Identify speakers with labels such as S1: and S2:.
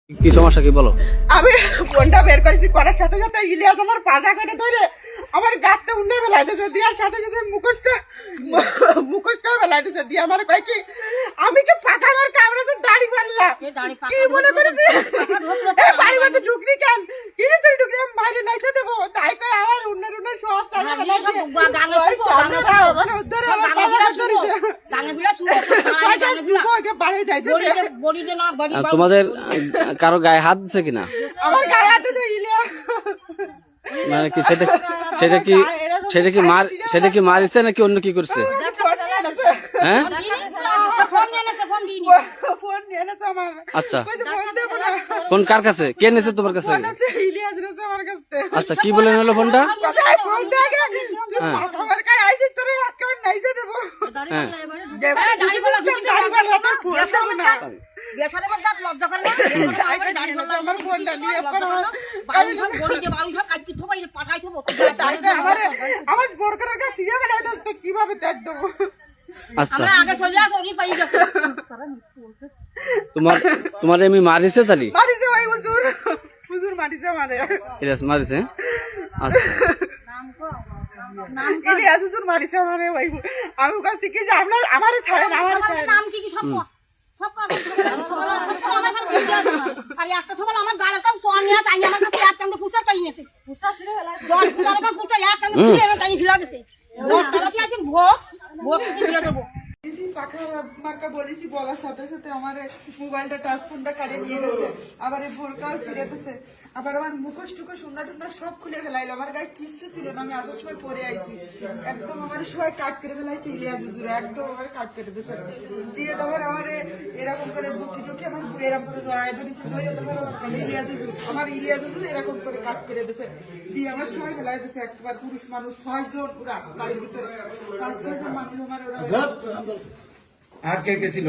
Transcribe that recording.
S1: কি সমস্যা কি বলো?
S2: আমি ফোনটা বের করেছি করার সাথে সাথে ইলিয়াস আমার পাজা করে ধরে আমার গাঁটটা উন্নে ফেলাইতেছে দিয়ার সাথে সাথে মুখোশটা ফেলাইতেছে দিয়ে আমার কয় কি আমি কি ফাঁকা আমার কামড়াতে দাড়ি পারলাম কি মনে করেছি বাড়ি মধ্যে ঢুকলি কেন কি তুই ঢুকলি মারি নাইতে দেবো তাই কয় আমার উন্নের সব চালা ফেলাইছে আমার ধরে আমার পাজা ধরেছে
S1: তোমাদের কারো গায়ে হাত দিছে কিনা?
S2: আমার গায়ে হাতে ইলিয়াস
S1: মানে কি সেটা কি মারিছে নাকি অন্য কি করছে? হ্যাঁ আচ্ছা, ফোন কার কাছে? কে নিয়েছে তোমার কাছে? আচ্ছা, কি বলে নিলো ফোনটা?
S2: কিভাবে দেখ দেবো
S1: আচ্ছা, তোমার এমনি মারিছে তালি?
S2: মারিছে ভাই হুজুর মারিছে আমারে
S1: মারিছে। আচ্ছা,
S2: ইলিয়াস হুজুর মারিছে আমারে ভাই। আমি কাছে কি যে আপনার আমারে ছাড়েন আমার ছাড়েন নাম কি সব আর একটা সকাল আমার গাড়াটাও সোনিয়া তাই আমার কাছে এক চামড়ে ফুটা পাই নিয়েছে ফুটা ছিল বেলা 10 ফুটার ফুটা এক চামড়ে ফুটা তাই ফিরা গেছে তারাতে আছে ভোট দিয়ে দেব পাখা মার্কা বলেছি বলার সাথে সাথে আমার মোবাইলটা টাচ ফোনটা কাটে নিয়ে গেছে আবার এই ভোরকাও ছিঁড়েছে আবার আমার মুখোশ টুকোশ সুন্না টুন্না সব খুলে ফেলাইলো আমার গায়ে কিচ্ছু ছিল না আমি আসার সময় পরে আইছি একদম আমার সবাই কাট করে ফেলাইছে ইলিয়াস হুজুর একদম আমার কাট করে দিয়েছে দিয়ে তোমার আমার এরকম করে বুকি টুকি আমার এরকম করে জড়াই ধরেছে ধরে তোমার ইলিয়াস হুজুর এরকম করে কাট করে দিয়েছে দিয়ে আমার সবাই ফেলাই দিয়েছে একবার পুরুষ মানুষ 6 জন পুরা বাড়ির ভিতরে 5-6 জন মানুষ আমার ওরা
S3: আর কে কে ছিল?